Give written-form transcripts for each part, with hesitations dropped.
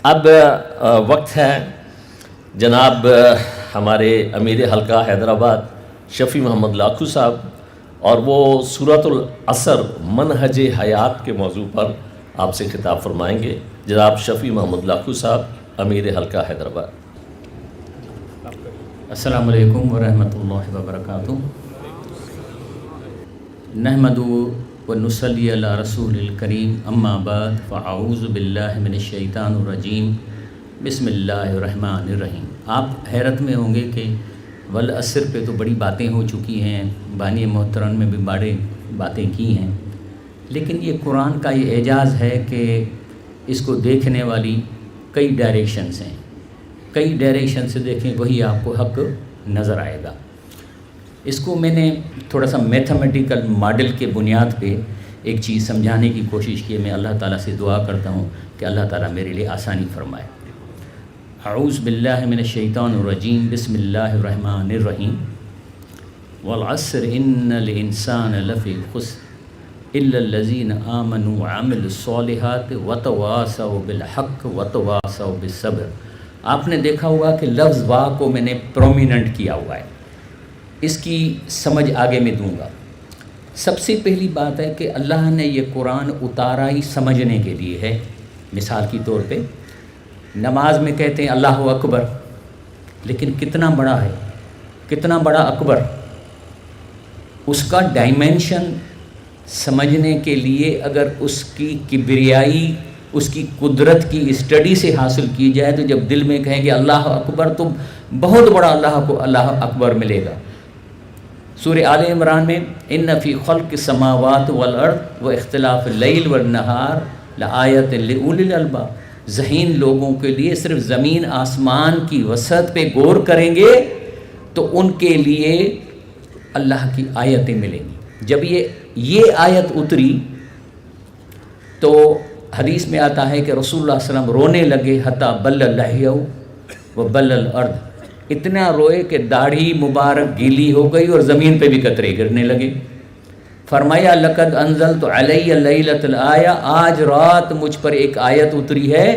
اب وقت ہے جناب ہمارے امیر حلقہ حیدرآباد شفیع محمد لاکھو صاحب، اور وہ سورۃ العصر منہج حیات کے موضوع پر آپ سے خطاب فرمائیں گے۔ جناب شفیع محمد لاکھو صاحب، امیر حلقہ حیدرآباد۔ السلام علیکم ورحمۃ اللہ وبرکاتہ۔ نحمد و نصلی علی رسول الکریم، اما بعد فاعوذ باللہ من الشیطان الرجیم، بسم اللہ الرحمن الرحیم۔ آپ حیرت میں ہوں گے کہ والعصر پہ تو بڑی باتیں ہو چکی ہیں، بانی محترم میں بھی بڑی باتیں کی ہیں، لیکن یہ قرآن کا یہ اعجاز ہے کہ اس کو دیکھنے والی کئی ڈائریکشنز ہیں، کئی ڈائریکشن سے دیکھیں وہی آپ کو حق نظر آئے گا۔ اس کو میں نے تھوڑا سا میتھمیٹیکل ماڈل کے بنیاد پہ ایک چیز سمجھانے کی کوشش کی ہے۔ میں اللہ تعالیٰ سے دعا کرتا ہوں کہ اللہ تعالیٰ میرے لیے آسانی فرمائے۔ اعوذ باللہ من الشیطان الرجیم، بسم اللہ الرحمن الرحیم۔ والعصر ان الانسان لفی خسر الا الذین آمنوا وعملوا الصالحات وتواصوا بالحق وتواصوا بالصبر۔ آپ نے دیکھا ہوگا کہ لفظ وا کو میں نے پرومیننٹ کیا ہوا ہے، اس کی سمجھ آگے میں دوں گا۔ سب سے پہلی بات ہے کہ اللہ نے یہ قرآن اتارا ہی سمجھنے کے لیے ہے۔ مثال کی طور پہ نماز میں کہتے ہیں اللہ اکبر، لیکن کتنا بڑا ہے، کتنا بڑا اکبر، اس کا ڈائمینشن سمجھنے کے لیے اگر اس کی کبریائی، اس کی قدرت کی اسٹڈی سے حاصل کی جائے تو جب دل میں کہیں گے اللہ اکبر تو بہت بڑا اللہ کو اللہ اکبر ملے گا۔ سورہ آل عمران میں ان فی خلق السماوات والارض و اختلاف اللیل والنہار لآیۃ لأولی الالباب، ذہین لوگوں کے لیے صرف زمین آسمان کی وسعت پہ غور کریں گے تو ان کے لیے اللہ کی آیتیں ملیں گی۔ جب یہ آیت اتری تو حدیث میں آتا ہے کہ رسول اللہ صلی اللہ علیہ وسلم رونے لگے حتی بل لحیہ و بل الارض، اتنا روئے کہ داڑھی مبارک گیلی ہو گئی اور زمین پہ بھی قطرے گرنے لگے۔ فرمایا لقد انزلت علی لیلۃ الآیہ، آج رات مجھ پر ایک آیت اتری ہے،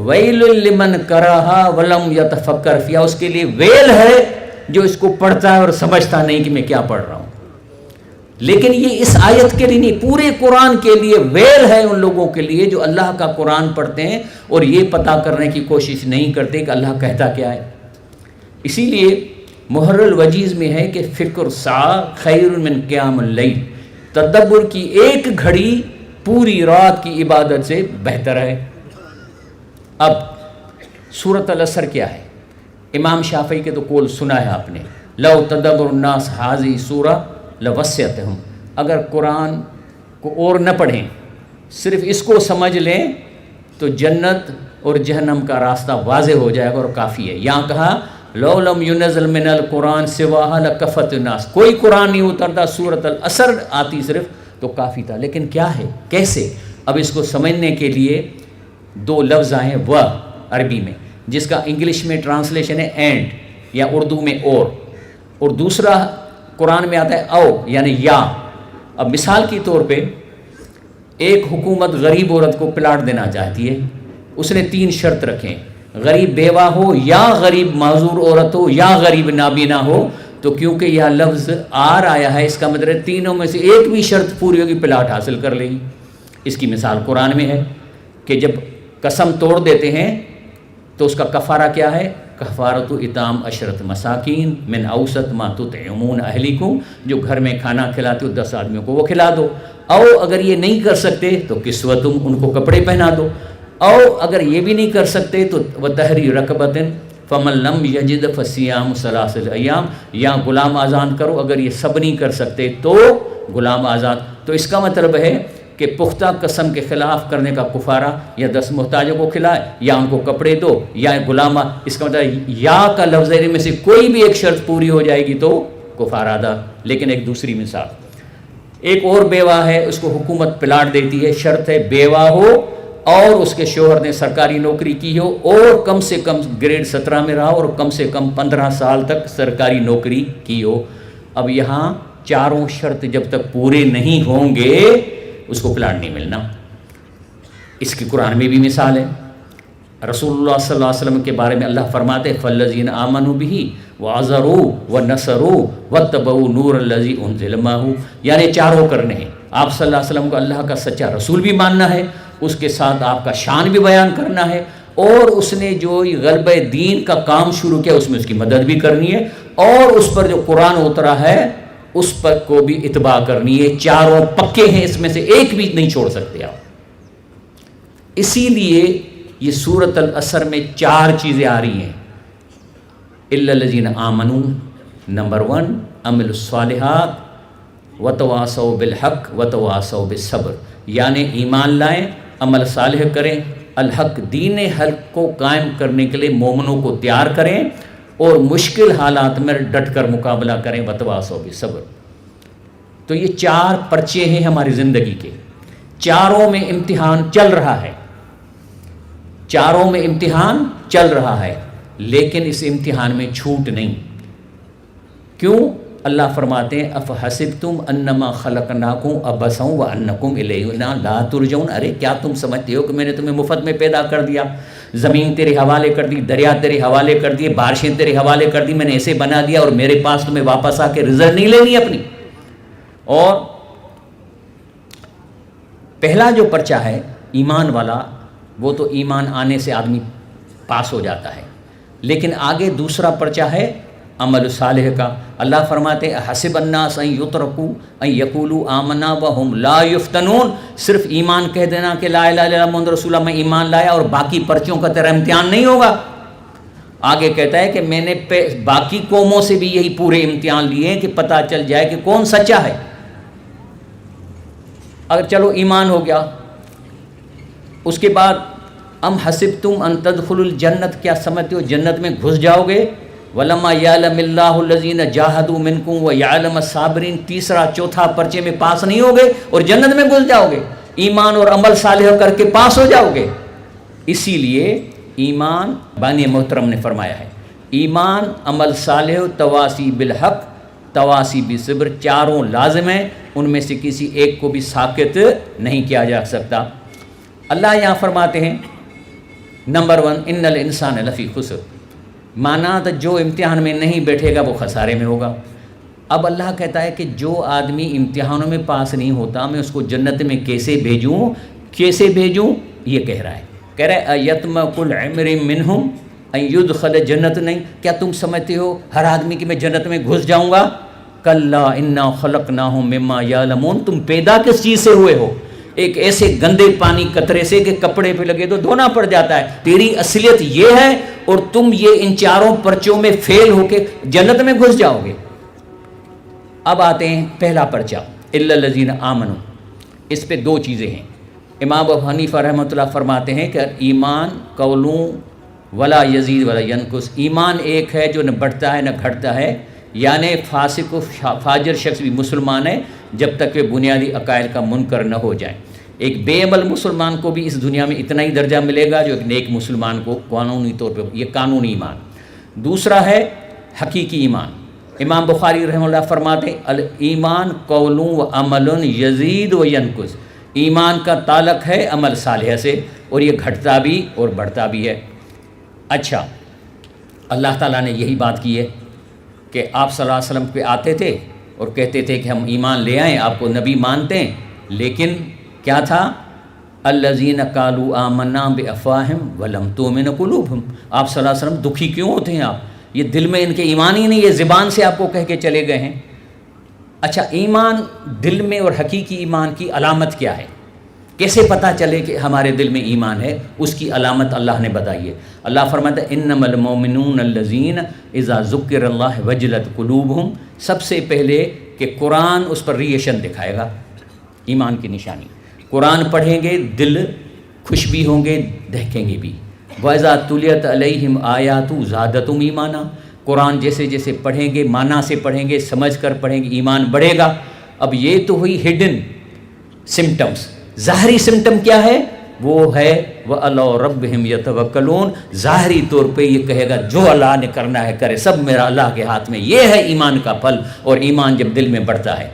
ویل لمن قرأھا ولم یتفکر فیہا، اس کے لیے ویل ہے جو اس کو پڑھتا ہے اور سمجھتا نہیں کہ میں کیا پڑھ رہا ہوں۔ لیکن یہ اس آیت کے لیے نہیں، پورے قرآن کے لیے ویل ہے ان لوگوں کے لیے جو اللہ کا قرآن پڑھتے ہیں اور یہ پتہ کرنے کی کوشش نہیں کرتے کہ اللہ کہتا کیا ہے۔ اسی لیے محرر الوجیز میں ہے کہ فکر ساعہ خیر من قیام اللیل، تدبر کی ایک گھڑی پوری رات کی عبادت سے بہتر ہے۔ اب سورۃ العصر کیا ہے؟ امام شافعی کے تو قول سنا ہے آپ نے، لو تدبر الناس ھذہ سورہ لوسعتہم، اگر قرآن کو اور نہ پڑھیں صرف اس کو سمجھ لیں تو جنت اور جہنم کا راستہ واضح ہو جائے گا اور کافی ہے۔ یہاں کہا لو لم ینزل من القرآن سواہا لکفت الناس، کوئی قرآن نہیں اترتا، سورۃ العصر آتی صرف تو کافی تھا۔ لیکن کیا ہے، کیسے؟ اب اس کو سمجھنے کے لیے دو لفظ آئے ہیں، وہ عربی میں، جس کا انگلش میں ٹرانسلیشن ہے اینڈ یا اردو میں اور دوسرا قرآن میں آتا ہے او یعنی یا۔ اب مثال کی طور پہ ایک حکومت غریب عورت کو پلاٹ دینا چاہتی ہے، اس نے 3 شرط رکھیں، غریب بیوہ ہو یا غریب معذور عورت ہو یا غریب نابینا ہو، تو کیونکہ یہ لفظ آر آیا ہے اس کا مطلب تینوں میں سے ایک بھی شرط پوری ہوگی پلاٹ حاصل کر لے گی۔ اس کی مثال قرآن میں ہے کہ جب قسم توڑ دیتے ہیں تو اس کا کفارہ کیا ہے؟ کفارۃ اطعام 10 مساکین من اوسط ما تطعمون اہلیکم، جو گھر میں کھانا کھلاتے ہو 10 آدمیوں کو وہ کھلا دو، او اگر یہ نہیں کر سکتے تو کسوتم، ان کو کپڑے پہنا دو، او اگر یہ بھی نہیں کر سکتے تو وتحریر رقبۃ فمن لم یجد فصیام 3 ایام، یا غلام آزاد کرو، اگر یہ سب نہیں کر سکتے تو غلام آزاد۔ تو اس کا مطلب ہے کہ پختہ قسم کے خلاف کرنے کا کفارہ یا 10 محتاجوں کو کھلائے یا ان کو کپڑے دو یا غلام، اس کا مطلب یا کا لفظ میں سے کوئی بھی ایک شرط پوری ہو جائے گی تو کفارہ ادا۔ لیکن ایک دوسری مثال، ایک اور بیوہ ہے، اس کو حکومت پلاٹ دیتی ہے، شرط ہے بیوہ ہو اور اس کے شوہر نے سرکاری نوکری کی ہو اور کم سے کم گریڈ 17 میں رہا اور کم سے کم 15 سال تک سرکاری نوکری کی ہو۔ اب یہاں چاروں شرط جب تک پورے نہیں ہوں گے اس کو پلاٹ نہیں ملنا۔ اس کی قرآن میں بھی مثال ہے، رسول اللہ صلی اللہ علیہ وسلم کے بارے میں اللہ فرماتے فالذین آمنوا بہ وعزروا ونصروا واتبعوا نور الذی انزل معہ، یعنی چاروں کرنے ہیں. آپ صلی اللہ علیہ وسلم کو اللہ کا سچا رسول بھی ماننا ہے، اس کے ساتھ آپ کا شان بھی بیان کرنا ہے، اور اس نے جو غلبہ دین کا کام شروع کیا اس میں اس کی مدد بھی کرنی ہے، اور اس پر جو قرآن اترا ہے اس پر کو بھی اتباع کرنی ہے. چاروں پکے ہیں، اس میں سے ایک بھی نہیں چھوڑ سکتے آپ. اسی لیے یہ سورۃ العصر میں 4 چیزیں آ رہی ہیں. الا الذین آمنوا، نمبر 1 عملوا الصالحات وتواصوا بالحق وتواصوا بالصبر، یعنی ایمان لائیں، عمل صالح کریں، الحق دین حق کو قائم کرنے کے لیے مومنوں کو تیار کریں، اور مشکل حالات میں ڈٹ کر مقابلہ کریں، وتواصوا بالصبر. تو یہ 4 پرچے ہیں ہماری زندگی کے. چاروں میں امتحان چل رہا ہے، چاروں میں امتحان چل رہا ہے، لیکن اس امتحان میں چھوٹ نہیں. کیوں؟ اللہ فرماتے ہیں افحسبتم انما خلقناکم عبثا وانکم الینا لا ترجعون، ارے کیا تم سمجھتے ہو کہ میں نے تمہیں مفت میں پیدا کر دیا، زمین تیرے حوالے کر دی، دریا تیرے حوالے کر دیے، بارشیں تیرے حوالے کر دی، میں نے ایسے بنا دیا اور میرے پاس تمہیں واپس آ کے رزق نہیں لینی اپنی. اور پہلا جو پرچہ ہے ایمان والا، وہ تو ایمان آنے سے آدمی پاس ہو جاتا ہے، لیکن آگے دوسرا پرچہ ہے عمل صالح کا. اللہ فرماتے ہیں حسب الناس ان یترکوا ان یقولوا آمنا وهم لا یفتنون، صرف ایمان کہہ دینا کہ لا الہ الا اللہ محمد رسول اللہ میں ایمان لایا اور باقی پرچوں کا تیرا امتحان نہیں ہوگا. آگے کہتا ہے کہ میں نے باقی قوموں سے بھی یہی پورے امتحان لیے ہیں کہ پتہ چل جائے کہ کون سچا ہے. اگر چلو ایمان ہو گیا، اس کے بعد ام حسبتم ان تدخلوا الجنت، کیا سمجھتے ہو جنت میں گھس جاؤ گے؟ ولما یعلم اللہ الذین جاہدوا منکم ویعلم الصابرین، تیسرا چوتھا پرچے میں پاس نہیں ہوگے اور جنت میں گھس جاؤ گے، ایمان اور عمل صالح کر کے پاس ہو جاؤ گے. اسی لیے ایمان، بانی محترم نے فرمایا ہے ایمان، عمل صالح، تواسی بالحق، تواسی بالصبر، چاروں لازم ہیں، ان میں سے کسی ایک کو بھی ساقط نہیں کیا جا سکتا. اللہ یہاں فرماتے ہیں نمبر 1 ان الانسان لفی خسر، مانا تو جو امتحان میں نہیں بیٹھے گا وہ خسارے میں ہوگا. اب اللہ کہتا ہے کہ جو آدمی امتحانوں میں پاس نہیں ہوتا میں اس کو جنت میں کیسے بھیجوں، کیسے بھیجوں؟ یہ کہہ رہا ہے یتم کل عمر منہم ان یدخل جنت، نہیں کیا تم سمجھتے ہو ہر آدمی کہ میں جنت میں گھس جاؤں گا؟ کلا انا خلقناہم مما یعلمون، تم پیدا کس چیز سے ہوئے ہو؟ ایک ایسے گندے پانی قطرے سے کہ کپڑے پہ لگے تو دھونا پڑ جاتا ہے. تیری اصلیت یہ ہے اور تم یہ ان چاروں پرچوں میں فیل ہو کے جنت میں گھس جاؤ گے. اب آتے ہیں پہلا پرچہ الا الذین آمنوا، اس پہ 2 چیزیں ہیں. امام ابو حنیفہ رحمۃ اللہ فرماتے ہیں کہ ایمان قولوں ولا یزید ولا ینقص، ایمان ایک ہے جو نہ بڑھتا ہے نہ گھٹتا ہے، یعنی فاسق و فاجر شخص بھی مسلمان ہے جب تک کہ بنیادی عقائد کا منکر نہ ہو جائے. ایک بے عمل مسلمان کو بھی اس دنیا میں اتنا ہی درجہ ملے گا جو ایک نیک مسلمان کو قانونی طور پہ، یہ قانونی ایمان. دوسرا ہے حقیقی ایمان. امام بخاری رحمہ اللہ فرماتے ہیں ایمان قول و عمل یزید و ینقص، ایمان کا تعلق ہے عمل صالح سے اور یہ گھٹتا بھی اور بڑھتا بھی ہے. اچھا، اللہ تعالیٰ نے یہی بات کی ہے کہ آپ صلی اللہ علیہ وسلم پہ آتے تھے اور کہتے تھے کہ ہم ایمان لے آئیں، آپ کو نبی مانتے ہیں، لیکن کیا تھا؟ الذین قالوا آمنا بافواہہم ولم تؤمن قلوبہم. آپ صلی اللہ علیہ وسلم دکھی کیوں ہوتے ہیں؟ آپ یہ دل میں ان کے ایمان ہی نہیں، یہ زبان سے آپ کو کہہ کے چلے گئے ہیں. اچھا، ایمان دل میں اور حقیقی ایمان کی علامت کیا ہے؟ کیسے پتہ چلے کہ ہمارے دل میں ایمان ہے؟ اس کی علامت اللہ نے بتائی ہے. اللہ فرماتا ہے انما المؤمنون الذین اذا ذکر اللہ وجلت قلوبہم. سب سے پہلے کہ قرآن اس پر ریئیشن دکھائے گا، ایمان کی نشانی. قرآن پڑھیں گے دل خوش بھی ہوں گے، دہکیں گے بھی. وَإِذَا تُلِيَتْ عَلَيْهِمْ آيَاتُ زَادَتْهُمْ ایمانا، قرآن جیسے جیسے پڑھیں گے، معنی سے پڑھیں گے، سمجھ کر پڑھیں گے، ایمان بڑھے گا. اب یہ تو ہوئی ہڈن سمٹمز. ظاہری سمٹم کیا ہے؟ وہ ہے وَعَلَىٰ رَبِّهِمْ يَتَوَكَّلُونَ. ظاہری طور پہ یہ کہے گا جو اللہ نے کرنا ہے کرے، سب میرا اللہ کے ہاتھ میں. یہ ہے ایمان کا پھل. اور ایمان جب دل میں بڑھتا ہے.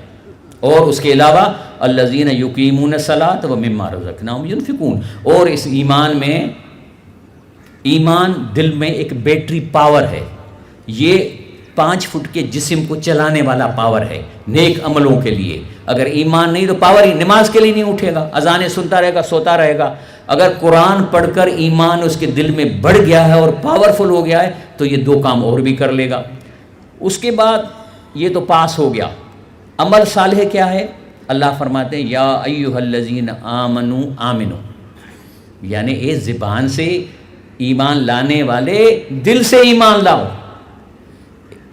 اور اس کے علاوہ الذین یقیمون الصلاۃ ومما رزقناہم ینفقون، اور اس ایمان میں ایمان دل میں ایک بیٹری پاور ہے، یہ 5 فٹ کے جسم کو چلانے والا پاور ہے نیک عملوں کے لیے۔ اگر ایمان نہیں تو پاور ہی نماز کے لیے نہیں اٹھے گا، اذانیں سنتا رہے گا، سوتا رہے گا۔ اگر قرآن پڑھ کر ایمان اس کے دل میں بڑھ گیا ہے اور پاورفل ہو گیا ہے تو یہ 2 کام اور بھی کر لے گا۔ اس کے بعد یہ تو پاس ہو گیا۔ عمل صالح کیا ہے؟ اللہ فرماتے ہیں یا ایھا الذین آمنوا آمنوا، یعنی اس زبان سے ایمان لانے والے دل سے ایمان لاؤ۔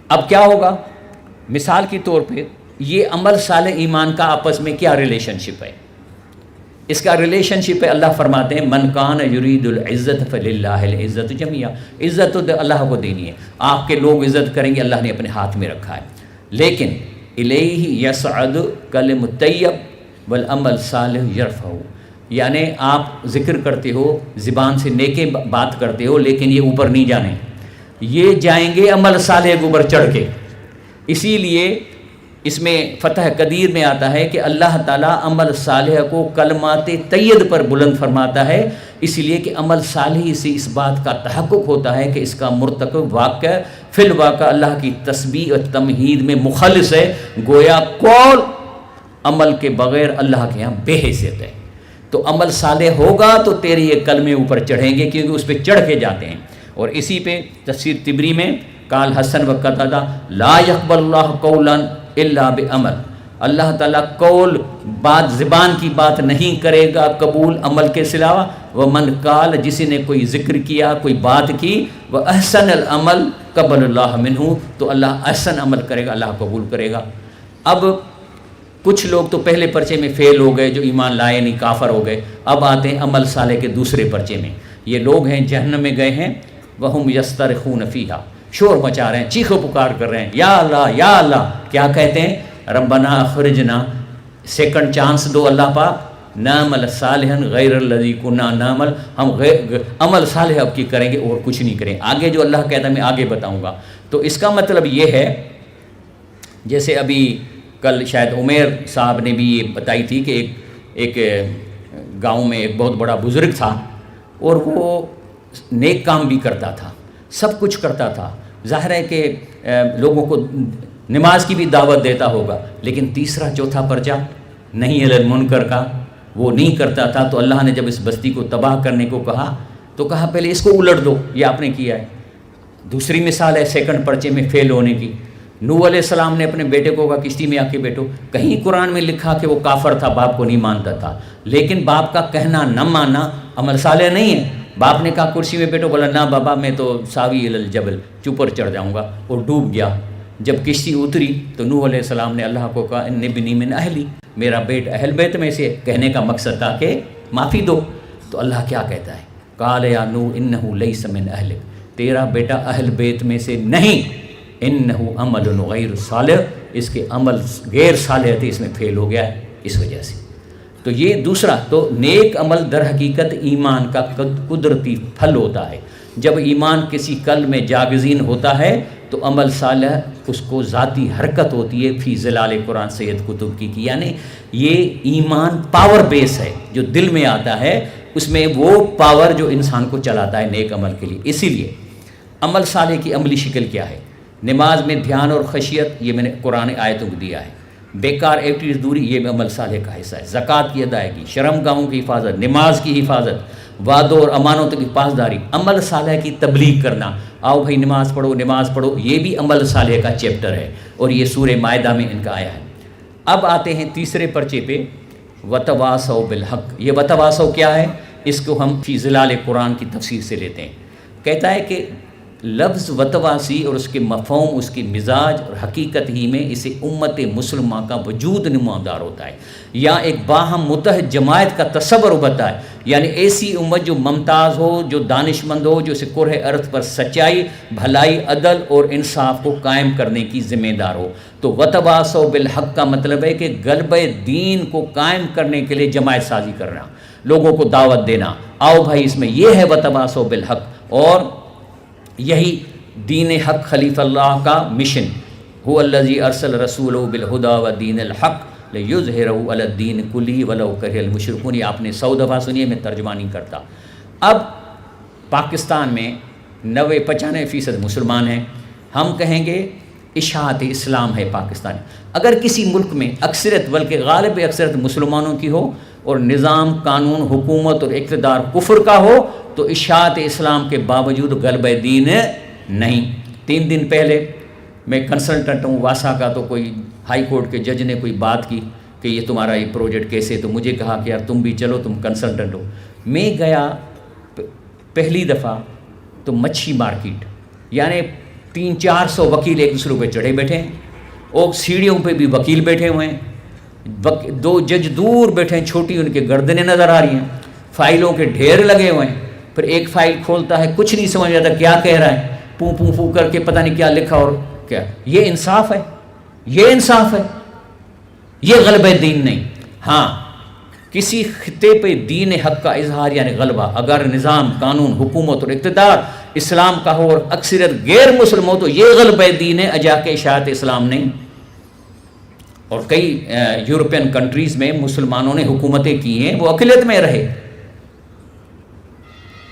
اب کیا ہوگا؟ مثال کے طور پہ یہ عمل صالح ایمان کا آپس میں کیا ریلیشن شپ ہے؟ اس کا ریلیشن شپ ہے، اللہ فرماتے ہیں من کان یرید العزت فللہ العزت جمیعا، عزت تو اللہ کو دینی ہے، آپ کے لوگ عزت کریں گے، اللہ نے اپنے ہاتھ میں رکھا ہے۔ لیکن الیہ یصعد کلم الطیب والعمل صالح یرفعہ، یعنی آپ ذکر کرتے ہو، زبان سے نیکی بات کرتے ہو، لیکن یہ اوپر نہیں جانے، یہ جائیں گے عمل صالح کے اوپر چڑھ کے۔ اسی لیے اس میں فتح قدیر میں آتا ہے کہ اللہ تعالیٰ عمل صالح کو کلمات طیب پر بلند فرماتا ہے، اسی لیے کہ عمل صالح سے اس بات کا تحقق ہوتا ہے کہ اس کا مرتکب واقع فی الواقع اللہ کی تسبیح اور تمہید میں مخلص ہے، گویا قول عمل کے بغیر اللہ کے ہاں بے حیثیت ہے۔ تو عمل صالح ہوگا تو تیرے یہ کلمے اوپر چڑھیں گے، کیونکہ اس پہ چڑھ کے جاتے ہیں۔ اور اسی پہ تفسیر طبری میں قال حسن و قتادہ لا یقبل اللہ قولا الا بعمل، اللہ تعالیٰ قول بات زبان کی بات نہیں کرے گا قبول عمل کے سلاوا۔ ومن قال، جسی نے کوئی ذکر کیا، کوئی بات کی، واحسن العمل قبل اللہ منہ، تو اللہ احسن عمل کرے گا، اللہ قبول کرے گا۔ اب کچھ لوگ تو پہلے پرچے میں فیل ہو گئے، جو ایمان لائے نہیں، کافر ہو گئے۔ اب آتے ہیں عمل صالح کے دوسرے پرچے میں۔ یہ لوگ ہیں جہنم میں گئے ہیں، وہم یسترخون فیہا، شور مچا رہے ہیں، چیخو پکار کر رہے ہیں، یا اللہ یا اللہ۔ کیا کہتے ہیں؟ ربنا اخرجنا، سیکنڈ چانس دو اللہ پاک، نعمل صالحا غیر الذی کنا نعمل، ہم عمل صالح اب کی کریں گے اور کچھ نہیں کریں۔ آگے جو اللہ کہتا ہے میں آگے بتاؤں گا۔ تو اس کا مطلب یہ ہے، جیسے ابھی کل شاید عمیر صاحب نے بھی یہ بتائی تھی کہ ایک گاؤں میں ایک بہت بڑا بزرگ تھا، اور وہ نیک کام بھی کرتا تھا، سب کچھ کرتا تھا، ظاہر ہے کہ لوگوں کو نماز کی بھی دعوت دیتا ہوگا، لیکن تیسرا چوتھا پرچہ نہیں علی المنکر کا وہ نہیں کرتا تھا۔ تو اللہ نے جب اس بستی کو تباہ کرنے کو کہا تو کہا پہلے اس کو الٹ دو، یہ آپ نے کیا ہے۔ دوسری مثال ہے سیکنڈ پرچے میں فیل ہونے کی۔ نوح علیہ السلام نے اپنے بیٹے کو کہا کشتی میں آ کے بیٹھو، کہیں قرآن میں لکھا کہ وہ کافر تھا، باپ کو نہیں مانتا تھا، لیکن باپ کا کہنا نہ ماننا عمل صالح نہیں ہے۔ باپ نے کہا کرسی میں بیٹھو، بولا نہ بابا میں تو ساوی الی الجبل، چوپر چڑھ جاؤں گا، اور ڈوب گیا۔ جب کشتی اتری تو نوح علیہ السلام نے اللہ کو کہا ان ابنی من اہلی، میرا بیٹ اہل بیت میں سے، کہنے کا مقصد تھا کہ معافی دو۔ تو اللہ کیا کہتا ہے؟ قال یا نوح انہ لیس من اہلک، تیرا بیٹا اہل بیت میں سے نہیں، انہ عمل غیر صالح، اس کے عمل غیر صالح تھے، اس میں فیل ہو گیا ہے اس وجہ سے۔ تو یہ دوسرا، تو نیک عمل در حقیقت ایمان کا قدرتی پھل ہوتا ہے۔ جب ایمان کسی قلب میں جاگزین ہوتا ہے تو عمل صالح اس کو ذاتی حرکت ہوتی ہے، فی ظلال قرآن سید قطب کی، یعنی یہ ایمان پاور بیس ہے جو دل میں آتا ہے، اس میں وہ پاور جو انسان کو چلاتا ہے نیک عمل کے لیے۔ اسی لیے عمل صالح کی عملی شکل کیا ہے؟ نماز میں دھیان اور خشیت، یہ میں نے قرآن آیتوں کو دیا ہے۔ بیکار ایکٹیویٹیز دوری، یہ عمل صالح کا حصہ ہے۔ زکوٰۃ کی ادائیگی، شرم گاہوں کی حفاظت، نماز کی حفاظت، وعدوں اور امانتوں کی پاسداری، عمل صالح کی تبلیغ کرنا، آؤ بھائی نماز پڑھو نماز پڑھو، یہ بھی عمل صالح کا چیپٹر ہے، اور یہ سورہ مائدہ میں ان کا آیا ہے۔ اب آتے ہیں تیسرے پرچے پہ، وتواصوا بالحق۔ یہ وتواصوا کیا ہے؟ اس کو ہم فی ظلال قرآن کی تفسیر سے لیتے ہیں۔ کہتا ہے کہ لفظ وتواسی اور اس کے مفہوم، اس کے مزاج اور حقیقت ہی میں اسے امت مسلمہ کا وجود نمودار ہوتا ہے، یا ایک باہم متحد جماعت کا تصور ہوتا ہے، یعنی ایسی امت جو ممتاز ہو، جو دانش مند ہو، جو کرۂ ارض پر سچائی، بھلائی، عدل اور انصاف کو قائم کرنے کی ذمہ دار ہو۔ تو وتواصوا بالحق کا مطلب ہے کہ غلبہ دین کو قائم کرنے کے لیے جماعت سازی کرنا، لوگوں کو دعوت دینا، آؤ بھائی اس میں یہ ہے وتواصوا بالحق۔ اور یہی دین حق خلیفہ اللہ کا مشن، هو الذی ارسل رسولہ بالہدی ودین الحق لیظہرہ علی الدین کلہ ولو کرہ المشرکون۔ یہ آپ نے 100 دفعہ سنیے، میں ترجمہ نہیں کرتا۔ اب پاکستان میں 90-95% مسلمان ہیں. ہم کہیں گے اشاعت اسلام ہے پاکستان. اگر کسی ملک میں اکثریت بلکہ غالب اکثریت مسلمانوں کی ہو اور نظام قانون حکومت اور اقتدار کفر کا ہو تو اشاعت اسلام کے باوجود غلبہ دین نہیں. 3 دن پہلے میں کنسلٹنٹ ہوں واسا کا, تو کوئی ہائی کورٹ کے جج نے کوئی بات کی کہ یہ تمہارا یہ پروجیکٹ کیسے, تو مجھے کہا کہ یار تم بھی چلو, تم کنسلٹنٹ ہو. میں گیا پہلی دفعہ تو مچھی مارکیٹ, یعنی 300-400 وکیل ایک دوسرے پہ چڑھے بیٹھے ہیں, اور سیڑھیوں پہ بھی وکیل بیٹھے ہوئے ہیں, 2 جج دور بیٹھے ہیں, چھوٹی ان کے گردنیں نظر آ رہی ہیں, فائلوں کے ڈھیر لگے ہوئے ہیں. پھر ایک فائل کھولتا ہے, کچھ نہیں سمجھ آتا کیا کہہ رہا ہے, پوں پوں پوں کر کے پتہ نہیں کیا لکھا اور کیا. یہ انصاف ہے؟ یہ انصاف ہے؟ یہ غلبہ دین نہیں. ہاں کسی خطے پہ دین حق کا اظہار یعنی غلبہ, اگر نظام قانون حکومت اور اقتدار اسلام کا ہو اور اکثریت غیر مسلم ہو تو یہ غلبہ دین ہے, اجا کے اشاعت اسلام نہیں. اور کئی یورپین کنٹریز میں مسلمانوں نے حکومتیں کی ہیں, وہ اقلیت میں رہے.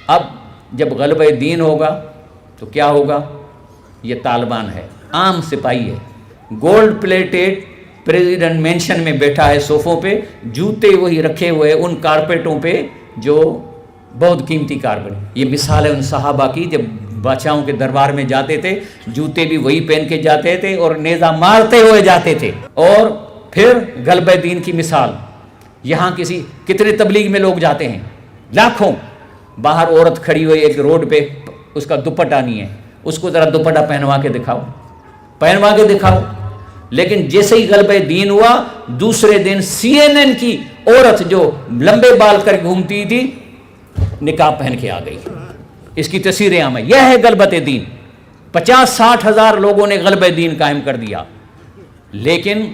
اب جب غلبہ دین ہوگا تو کیا ہوگا؟ یہ طالبان ہے, عام سپاہی ہے, گولڈ پلیٹڈ پریزیڈنٹ مینشن میں بیٹھا ہے صوفوں پہ, جوتے وہی رکھے ہوئے ان کارپیٹوں پہ جو بہت قیمتی کارپیٹ. یہ مثال ہے ان صحابہ کی, جب بادشاہوں کے دربار میں جاتے تھے جوتے بھی وہی پہن کے جاتے تھے اور نیزہ مارتے ہوئے جاتے تھے. اور پھر غلبہ دین کی مثال, یہاں کتنے تبلیغ میں لوگ جاتے ہیں, لاکھوں. باہر عورت کھڑی ہوئی ایک روڈ پہ, اس کا دوپٹہ نہیں ہے, اس کو ذرا دوپٹہ پہنوا کے دکھاؤ. لیکن جیسے ہی غلبہ دین ہوا, دوسرے دن CNN کی عورت جو لمبے بال کر گھومتی تھی نقاب پہن کے آ گئی. اس کی تصویریں عام ہیں. یہ ہے غلبت دین. 50-60 ہزار لوگوں نے غلبہ دین قائم کر دیا. لیکن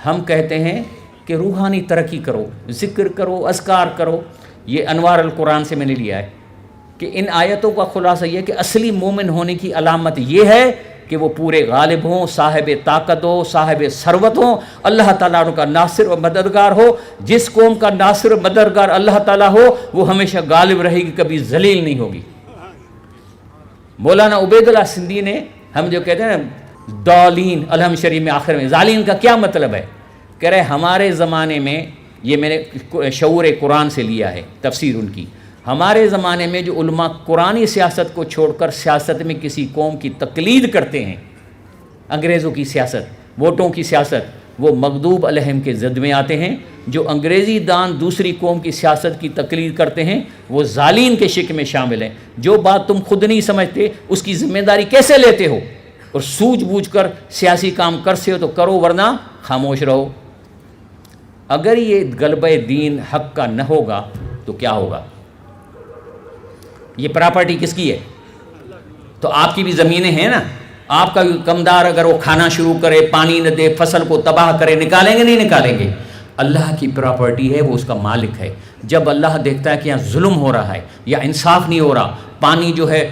ہم کہتے ہیں کہ روحانی ترقی کرو, ذکر کرو, اذکار کرو. یہ انوار القرآن سے میں نے لیا ہے کہ ان آیتوں کا خلاصہ یہ ہے کہ اصلی مومن ہونے کی علامت یہ ہے کہ وہ پورے غالب ہوں, صاحب طاقت ہو, صاحب ثروت ہوں, اللہ تعالیٰ کا ناصر و مددگار ہو. جس قوم کا ناصر و مددگار اللہ تعالیٰ ہو وہ ہمیشہ غالب رہے گی, کبھی ذلیل نہیں ہوگی. مولانا عبید اللہ سندھی نے, ہم جو کہتے ہیں نا دالین, الحمد شریف میں آخر میں ظالین کا کیا مطلب ہے, کہہ رہے ہمارے زمانے میں, یہ میں نے شعور قرآن سے لیا ہے تفسیر ان کی, ہمارے زمانے میں جو علماء قرآنی سیاست کو چھوڑ کر سیاست میں کسی قوم کی تقلید کرتے ہیں, انگریزوں کی سیاست, ووٹوں کی سیاست, وہ مغضوب علیہم کے زد میں آتے ہیں. جو انگریزی دان دوسری قوم کی سیاست کی تقلید کرتے ہیں وہ ظالین کے شک میں شامل ہیں. جو بات تم خود نہیں سمجھتے اس کی ذمہ داری کیسے لیتے ہو, اور سوجھ بوجھ کر سیاسی کام کرتے ہو تو کرو ورنہ خاموش رہو. اگر یہ غلبہ دین حق کا نہ ہوگا تو کیا ہوگا؟ یہ پراپرٹی کس کی ہے؟ تو آپ کی بھی زمینیں ہیں نا, آپ کا بھی کمدار اگر وہ کھانا شروع کرے, پانی نہ دے, فصل کو تباہ کرے, نکالیں گے نہیں نکالیں گے؟ اللہ کی پراپرٹی ہے, وہ اس کا مالک ہے. جب اللہ دیکھتا ہے کہ یہاں ظلم ہو رہا ہے یا انصاف نہیں ہو رہا, پانی جو ہے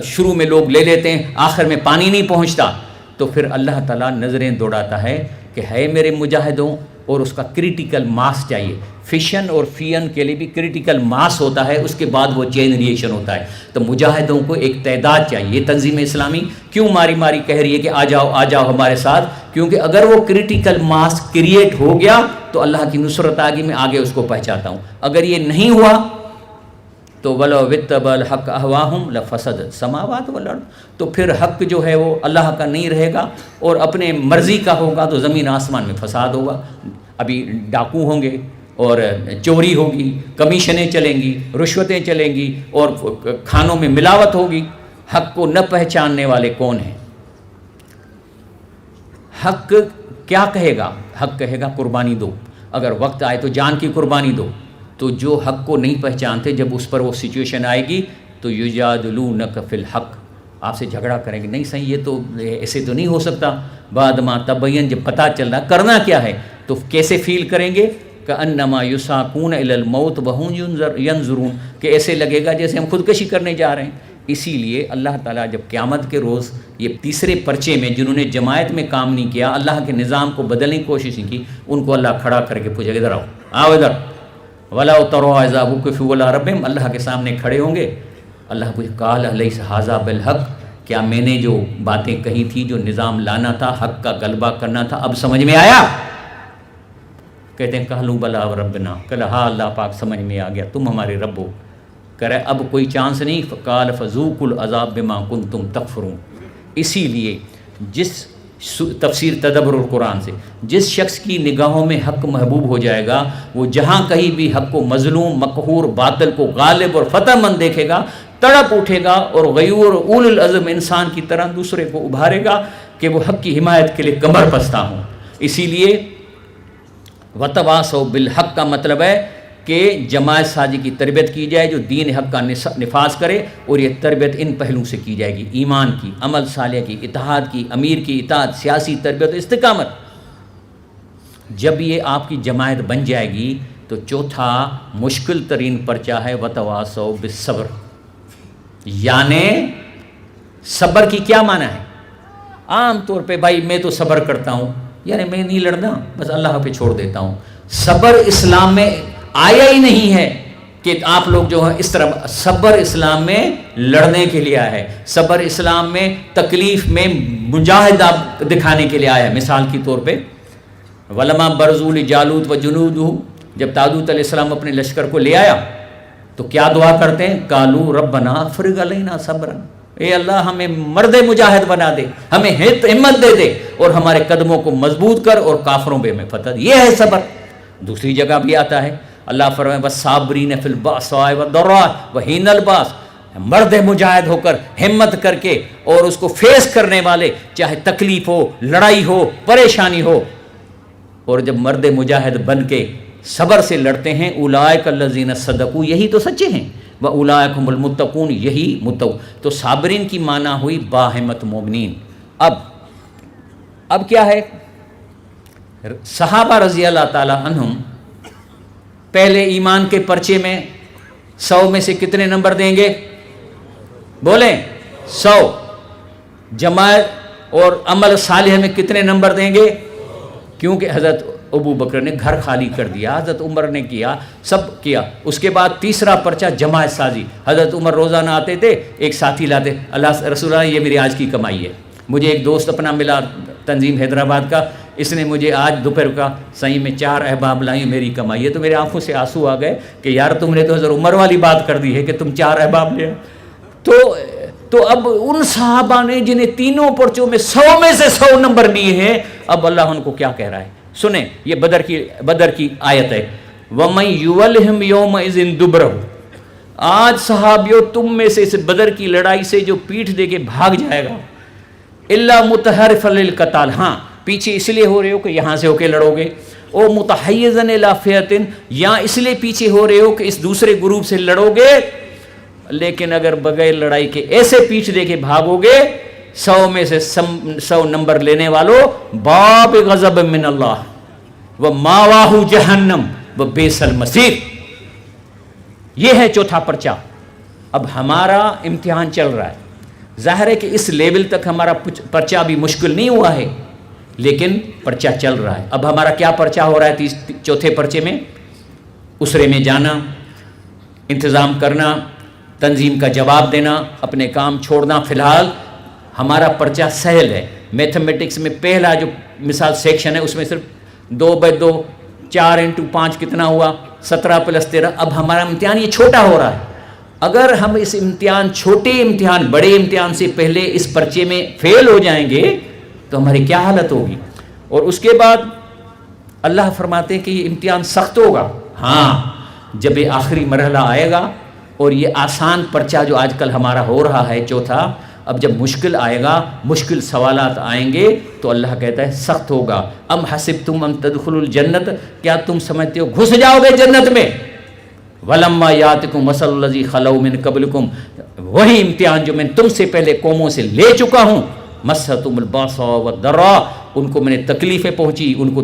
شروع میں لوگ لے لیتے ہیں, آخر میں پانی نہیں پہنچتا, تو پھر اللہ تعالیٰ نظریں دوڑاتا ہے کہ ہے میرے مجاہدوں, اور اس کا کریٹیکل ماس چاہیے. فشن اور فین کے لیے بھی کریٹیکل ماس ہوتا ہے, اس کے بعد وہ چین ریئیکشن ہوتا ہے. تو مجاہدوں کو ایک تعداد چاہیے. یہ تنظیم اسلامی کیوں ماری ماری کہہ رہی ہے کہ آ جاؤ ہمارے ساتھ؟ کیونکہ اگر وہ کریٹیکل ماس کریٹ ہو گیا تو اللہ کی نصرت آگے, میں آگے اس کو پہچاتا ہوں. اگر یہ نہیں ہوا تو وَلَوْ وَاتَّبَعَ الْحَقَّ أَهْوَاءَهُمْ لَفَسَدَتِ السَّمَاوَاتُ وَالْأَرْضُ. تو پھر حق جو ہے وہ اللہ کا نہیں رہے گا اور اپنے مرضی کا ہوگا تو زمین آسمان میں فساد ہوگا. ابھی ڈاکو ہوں گے اور چوری ہوگی, کمیشنیں چلیں گی, رشوتیں چلیں گی, اور کھانوں میں ملاوٹ ہوگی. حق کو نہ پہچاننے والے کون ہیں؟ حق کیا کہے گا؟ حق کہے گا قربانی دو, اگر وقت آئے تو جان کی قربانی دو. تو جو حق کو نہیں پہچانتے, جب اس پر وہ سچویشن آئے گی تو یجادلونک فی الحق, آپ سے جھگڑا کریں گے, نہیں صحیح, یہ تو ایسے تو نہیں ہو سکتا. بعد ما تبین, جب پتہ چل رہا کرنا کیا ہے تو کیسے فیل کریں گے؟ کأنما یساقون الی الموت وہم ینظرون, کہ ایسے لگے گا جیسے ہم خودکشی کرنے جا رہے ہیں. اسی لیے اللہ تعالیٰ جب قیامت کے روز یہ تیسرے پرچے میں جنہوں نے جماعت میں کام نہیں کیا, اللہ کے نظام کو بدلنے کی کوشش نہیں کی, ان کو اللہ کھڑا کر کے پوچھے گا, ادھر آؤ ادھر, وَلَوْ تَرَوْا إِذْ وُقِفُوا عَلَىٰ رَبِّهِمْ, اللہ کے سامنے کھڑے ہوں گے اللہ کو قال الیس ھذا بالحق، کیا میں نے جو باتیں کہی تھی، جو نظام لانا تھا، حق کا غلبہ کرنا تھا، اب سمجھ میں آیا؟ کہتے ہیں قالوا بلی وربنا، کہا ہاں اللہ پاک سمجھ میں آ گیا، تم ہمارے رب ہو۔ کہہ رہے اب کوئی چانس نہیں، قال فذوقوا العذاب بما کنتم تکفرون۔ اسی لیے جس تفسیر تدبر القرآن سے جس شخص کی نگاہوں میں حق محبوب ہو جائے گا، وہ جہاں کہیں بھی حق کو مظلوم، مقہور، باطل کو غالب اور فتح مند دیکھے گا، تڑپ اٹھے گا اور غیور اول العزم انسان کی طرح دوسرے کو ابھارے گا کہ وہ حق کی حمایت کے لیے کمر بستہ ہوں۔ اسی لیے وتواصوا بالحق کا مطلب ہے کہ جماعت سازی کی تربیت کی جائے، جو دین حق کا نفاذ کرے، اور یہ تربیت ان پہلوؤں سے کی جائے گی: ایمان کی، عمل صالح کی، اتحاد کی، امیر کی اطاعت، سیاسی تربیت و استقامت۔ جب یہ آپ کی جماعت بن جائے گی تو چوتھا مشکل ترین پرچہ ہے وتواصوا بالصبر، یعنی صبر کی کیا معنی ہے؟ عام طور پہ بھائی میں تو صبر کرتا ہوں، یعنی میں نہیں لڑنا، بس اللہ پہ چھوڑ دیتا ہوں۔ صبر اسلام میں آیا ہی نہیں ہے کہ آپ لوگ جو ہیں اس طرح، صبر اسلام میں لڑنے کے لیے آیا ہے، صبر اسلام میں تکلیف میں مجاہدہ دکھانے کے لیے آیا ہے۔ مثال کے طور پہ ولما برزوا لجالوت وجنودہ، جب طالوت علیہ السلام اپنے لشکر کو لے آیا تو کیا دعا کرتے ہیں؟ قالوا ربنا افرغ علینا صبرا، اے اللہ ہمیں مرد مجاہد بنا دے، ہمیں ہمت دے دے اور ہمارے قدموں کو مضبوط کر اور کافروں پہ ہمیں فتح۔ یہ ہے صبر۔ دوسری جگہ بھی آتا ہے، اللہ فرمائے والصابرین فی البأساء والضراء وحین الباس، مرد مجاہد ہو کر، ہمت کر کے اور اس کو فیس کرنے والے، چاہے تکلیف ہو، لڑائی ہو، پریشانی ہو، اور جب مرد مجاہد بن کے صبر سے لڑتے ہیں، اولئک الذین صدقوا، یہی تو سچے ہیں، وَأُولَٰئِكَ هُمُ الْمُتَّقُونَ، یہی متقون۔ تو صابرین کی معنی ہوئی باہمت مومنین۔ اب کیا ہے؟ صحابہ رضی اللہ تعالی عنہم پہلے ایمان کے پرچے میں 100 میں سے کتنے نمبر دیں گے؟ بولیں 100۔ جماعت اور عمل صالح میں کتنے نمبر دیں گے؟ کیونکہ حضرت ابو بکر نے گھر خالی کر دیا، حضرت عمر نے کیا، سب کیا۔ اس کے بعد تیسرا پرچہ جماعت سازی۔ حضرت عمر روزانہ آتے تھے، ایک ساتھی لاتے، اللہ رسول اللہ یہ میری آج کی کمائی ہے۔ مجھے ایک دوست اپنا ملا تنظیم حیدرآباد کا، اس نے مجھے آج دوپہر کا صحیح میں 4 احباب لائی، میری کمائی ہے۔ تو میرے آنکھوں سے آنسو آ گئے کہ یار تم نے تو حضرت عمر والی بات کر دی ہے کہ تم 4 احباب لے۔ تو اب ان صحابہ نے جنہیں تینوں پرچوں میں 100 میں سے 100 نمبر لیے ہیں، اب اللہ ان کو کیا کہہ رہا ہے سنیں۔ یہ بدر کی آیت ہے، وَمَن يُوَلِّهِمْ يَوْمَئِذٍ دُبُرَهُ۔ آج صحابیوں تم میں سے اس بدر کی لڑائی سے جو پیٹھ دے کے بھاگ جائے گا، الا متحرفا للقتال، ہاں پیچھے اس لیے ہو رہے ہو کہ یہاں سے ہو کے لڑو گے، او متحیزا الی فئۃ، یا اس لیے پیچھے ہو رہے ہو کہ اس دوسرے گروپ سے لڑو گے، لیکن اگر بغیر لڑائی کے ایسے پیچھ دے کے بھاگو گے، 100 میں سے 100 نمبر لینے والوں، باب غضب من اللہ وماواہ جہنم وبئس المصیر۔ یہ ہے چوتھا پرچہ۔ اب ہمارا امتحان چل رہا ہے، ظاہر ہے کہ اس لیول تک ہمارا پرچہ بھی مشکل نہیں ہوا ہے، لیکن پرچہ چل رہا ہے۔ اب ہمارا کیا پرچہ ہو رہا ہے چوتھے پرچے میں؟ اسرے میں جانا، انتظام کرنا، تنظیم کا جواب دینا، اپنے کام چھوڑنا۔ فی الحال ہمارا پرچہ سہل ہے۔ میتھمیٹکس میں پہلا جو مثال سیکشن ہے اس میں صرف 2/2، 4×5 کتنا ہوا؟ 17 + 13۔ اب ہمارا امتحان یہ چھوٹا ہو رہا ہے۔ اگر ہم اس امتحان، چھوٹے امتحان بڑے امتحان سے پہلے اس پرچے میں فیل ہو جائیں گے تو ہماری کیا حالت ہوگی؟ اور اس کے بعد اللہ فرماتے ہیں کہ یہ امتحان سخت ہوگا۔ ہاں جب یہ آخری مرحلہ آئے گا اور یہ آسان پرچہ جو آج کل ہمارا ہو رہا ہے چوتھا، اب جب مشکل آئے گا، مشکل سوالات آئیں گے تو اللہ کہتا ہے سخت ہوگا۔ ام حسبتم ان تدخلوا الجنت، کیا تم سمجھتے ہو گھس جاؤ گے جنت میں؟ ولما یاتکم مثل الذی خلو من قبلکم، وہی امتحان جو میں تم سے پہلے قوموں سے لے چکا ہوں۔ مستہم الباساء والضراء، ان کو میں نے تکلیفیں پہنچی، ان کو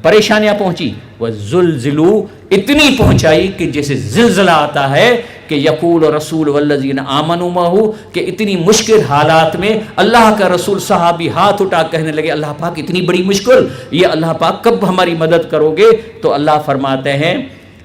پریشانیاں پہنچی۔ وزلزلوا، اتنی پہنچائی کہ جیسے زلزلہ آتا ہے کہ یقول رسول والذین آمنوا معہ، کہ اتنی مشکل حالات میں اللہ کا رسول صحابی ہاتھ اٹھا کہنے لگے اللہ پاک اتنی بڑی مشکل، یہ اللہ پاک کب ہماری مدد کرو گے؟ تو اللہ فرماتے ہیں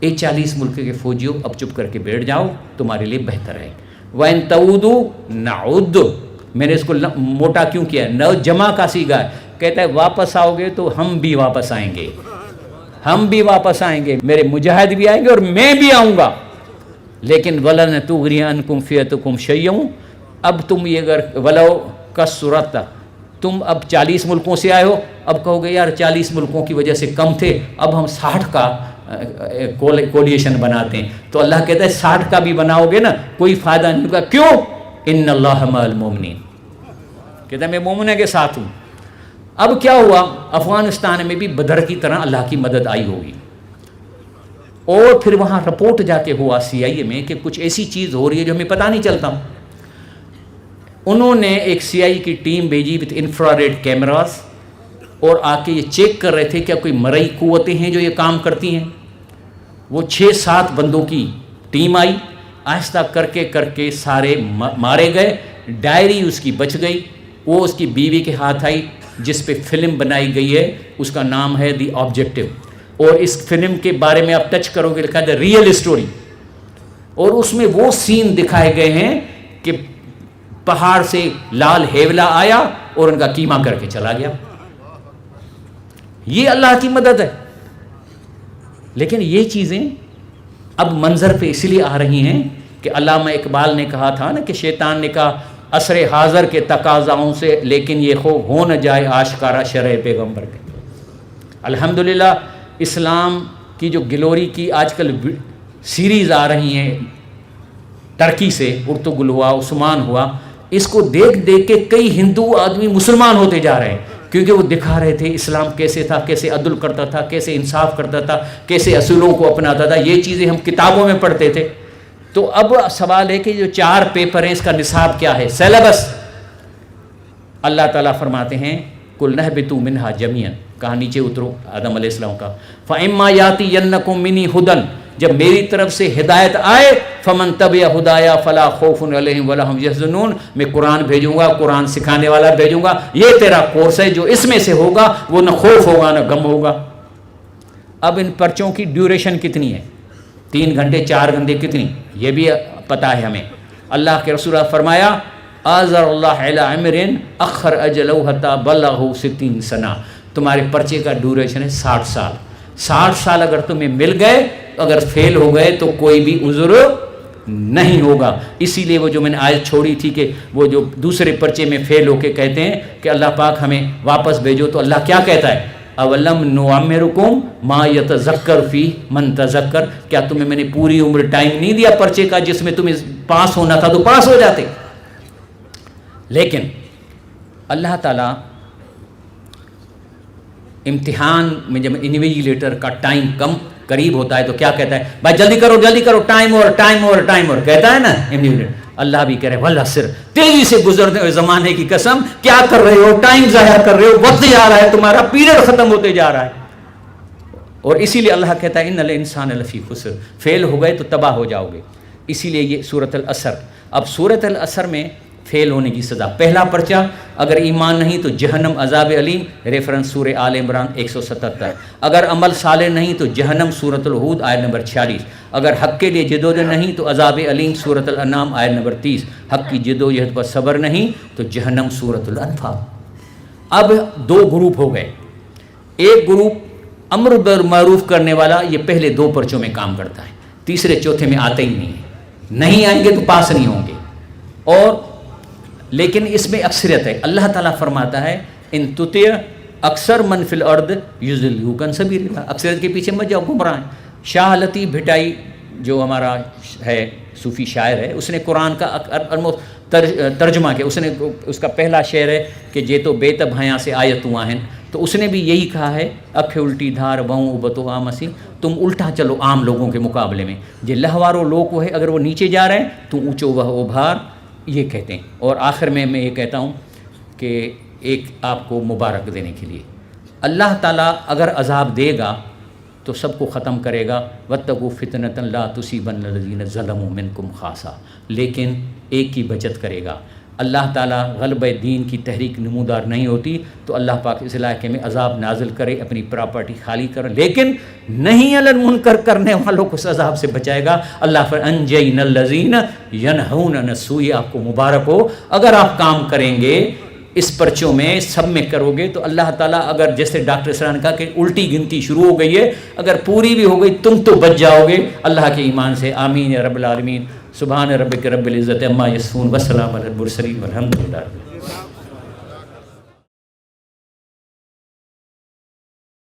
اے 40 ملک کے فوجیوں اب چپ کر کے بیٹھ جاؤ، تمہارے لیے بہتر ہے۔ وَإِن تَعُودُوا نَعُدُّ، میں نے اس کو موٹا کیوں کیا ہے؟ نہ جمع کا صیغہ ہے، کہتا ہے واپس آؤ گے تو ہم بھی واپس آئیں گے، ہم بھی واپس آئیں گے، میرے مجاہد بھی آئیں گے اور میں بھی آؤں گا، لیکن وَلَن تُغْنِيَ عَنْكُمْ فِئَتُكُمْ شَيْئًا، اب تم یہ اگر وَلَوْ كَثُرَتْ، تم اب 40 ملکوں سے آئے ہو، اب کہو گے یار 40 ملکوں کی وجہ سے کم تھے، اب ہم 60 کا کولیشن بناتے ہیں، تو اللہ کہتا ہے 60 کا بھی بناؤ گے نا کوئی فائدہ نہیں ہوگا، کیوں؟ ان اللہ مع المؤمنین، کہتا ہے میں مومنوں کے ساتھ ہوں۔ اب کیا ہوا؟ افغانستان میں بھی بدر کی طرح اللہ کی مدد آئی ہوگی، اور پھر وہاں رپورٹ جا کے ہوا CIA میں کہ کچھ ایسی چیز ہو رہی ہے جو ہمیں پتہ نہیں چلتا۔ انہوں نے ایک CIA کی ٹیم بھیجی وتھ انفراریڈ کیمراز، اور آ کے یہ چیک کر رہے تھے کیا کوئی مرئی قوتیں ہیں جو یہ کام کرتی ہیں۔ وہ 6-7 بندوں کی ٹیم آئی، آہستہ کر کے سارے مارے گئے، ڈائری اس کی بچ گئی، وہ اس کی بیوی کے ہاتھ آئی، جس پہ فلم بنائی گئی ہے، اس کا نام ہے دی آبجیکٹو، اور اس فلم کے بارے میں آپ ٹچ کرو گے لکھا ہے ریئل اسٹوری، اور اس میں وہ سین دکھائے گئے ہیں کہ پہاڑ سے لال ہیولا آیا اور ان کا کیما کر کے چلا گیا۔ یہ اللہ کی مدد ہے۔ لیکن یہ چیزیں اب منظر پہ اس لیے آ رہی ہیں کہ علامہ اقبال نے کہا تھا نا کہ شیطان نے کہا عصر حاضر کے تقاضاؤں سے لیکن یہ خوف ہو نہ جائے آشکارا شرع پیغمبر کے۔ الحمدللہ اسلام کی جو گلوری کی آج کل سیریز آ رہی ہیں ترکی سے، ارطغرل ہوا، عثمان ہوا، اس کو دیکھ کے کئی ہندو آدمی مسلمان ہوتے جا رہے ہیں، کیونکہ وہ دکھا رہے تھے اسلام کیسے تھا، کیسے عدل کرتا تھا، کیسے انصاف کرتا تھا، کیسے اصولوں کو اپناتا تھا۔ یہ چیزیں ہم کتابوں میں پڑھتے تھے۔ تو اب سوال ہے کہ جو 4 پیپر ہیں اس کا نصاب کیا ہے، سیلیبس؟ اللہ تعالیٰ فرماتے ہیں قُلْ نَهْبِطُوا مِنْهَا جَمِيعًا، کہا نیچے اترو آدم علیہ السلام کا، فَإِمَّا يَأْتِيَنَّكُم مِّنِّي هُدًى، جب میری طرف سے ہدایت آئے، فَمَن تَبِعَ هُدَايَا فَلَا خَوْفٌ عَلَيْهِمْ وَلَا هُمْ يَحْزَنُونَ، میں قرآن بھیجوں گا، قرآن سکھانے والا بھیجوں گا، یہ تیرا کورس ہے، جو اس میں سے ہوگا وہ نہ خوف ہوگا نہ غم ہوگا۔ اب ان پرچوں کی ڈیوریشن کتنی ہے؟ 3 گھنٹے 4 گھنٹے کتنی؟ یہ بھی پتہ ہے ہمیں۔ اللہ کے رسول نے فرمایا آذر اللہ علی عمر اخر اجلہ حتی بلغ 60 سنہ، تمہارے پرچے کا ڈیوریشن ہے 60 سال۔ 60 سال اگر تمہیں مل گئے، اگر فیل ہو گئے تو کوئی بھی عذر نہیں ہوگا۔ اسی لیے وہ جو میں نے آیت چھوڑی تھی کہ وہ جو دوسرے پرچے میں فیل ہو کے کہتے ہیں کہ اللہ پاک ہمیں واپس بھیجو، تو اللہ کیا کہتا ہے؟ اولم نعمرکم ما یتذکر فیہ من تذکر، کیا تمہیں میں نے پوری عمر ٹائم نہیں دیا پرچے کا جس میں تمہیں پاس ہونا تھا تو پاس ہو جاتے؟ لیکن اللہ تعالیٰ امتحان میں جب انویجیلیٹر کا ٹائم کم قریب ہوتا ہے تو کیا کہتا ہے؟ بھائی جلدی کرو جلدی کرو، ٹائم اور ٹائم اور ٹائم اور، کہتا ہے نا انویجیلیٹر۔ اللہ بھی کہہ رہے والعصر، تیزی سے گزرتے ہوئے زمانے کی قسم، کیا کر رہے ہو؟ ٹائم ضائع کر رہے ہو، وقت جا رہا ہے، تمہارا پیریڈ ختم ہوتے جا رہا ہے۔ اور اسی لیے اللہ کہتا ہے ان الانسان لفی خسر، فیل ہو گئے تو تباہ ہو جاؤ گے۔ اسی لیے یہ سورۃ العصر۔ اب سورۃ العصر میں فیل ہونے کی سزا، پہلا پرچہ اگر ایمان نہیں تو جہنم عذاب علیم، ریفرنس سورہ آل عمران 177۔ اگر عمل صالح نہیں تو جہنم سورۃ الہود آیت نمبر 46۔ اگر حق کے لیے جدوجہد نہیں تو عذاب علیم سورۃ الانعام آیت نمبر 30۔ حق کی جدوجہد پر صبر نہیں تو جہنم سورۃ الانفال۔ اب 2 گروپ ہو گئے، ایک گروپ امر بالمعروف کرنے والا، یہ پہلے 2 پرچوں میں کام کرتا ہے، تیسرے چوتھے میں آتے ہی نہیں آئیں گے تو پاس نہیں ہوں گے۔ اور لیکن اس میں اکثریت ہے، اللہ تعالیٰ فرماتا ہے ان تطع اکثر من فی الارض یضلوک عن سبیل اللہ، اکثریت کے پیچھے مت جاؤ، گمراہ ہیں۔ شاہ لطیف بھٹائی جو ہمارا ہے صوفی شاعر ہے، اس نے قرآن کا ترجمہ کیا، اس کا پہلا شعر ہے کہ جے تو بے تب ہیاں سے آیتوں آہن، تو اس نے بھی یہی کہا ہے اکھ الٹی دھار بہوں ابتو عام اسی، تم الٹا چلو عام لوگوں کے مقابلے میں، جے لہوارو لوگ وہ ہے اگر وہ نیچے جا رہے ہیں تو اونچو وہ ابھار، یہ کہتے ہیں۔ اور آخر میں یہ کہتا ہوں کہ ایک آپ کو مبارک دینے کے لیے، اللہ تعالیٰ اگر عذاب دے گا تو سب کو ختم کرے گا، واتقوا فتنة لا تصیبن الذین ظلموا منکم خاصہ، لیکن ایک کی بچت کرے گا۔ اللہ تعالیٰ غلبہ دین کی تحریک نمودار نہیں ہوتی تو اللہ پاک اس علاقے میں عذاب نازل کرے، اپنی پراپرٹی خالی کر، لیکن نہیں علی المنکر کرنے والوں کو اس عذاب سے بچائے گا۔ اللہ فَأَنْجَيْنَا الَّذِينَ يَنْهَوْنَ عَنِ السُّوءِ، آپ کو مبارک ہو اگر آپ کام کریں گے اس پرچوں میں، سب میں کرو گے تو اللہ تعالیٰ، اگر جیسے ڈاکٹر اسرار نے کہا کہ الٹی گنتی شروع ہو گئی ہے، اگر پوری بھی ہو گئی تم تو بچ جاؤ گے اللہ کے ایمان سے۔ آمین یا رب العالمین۔ سبحان ربک رب العزت عما یصفون وسلام علی المرسلین والحمد للہ۔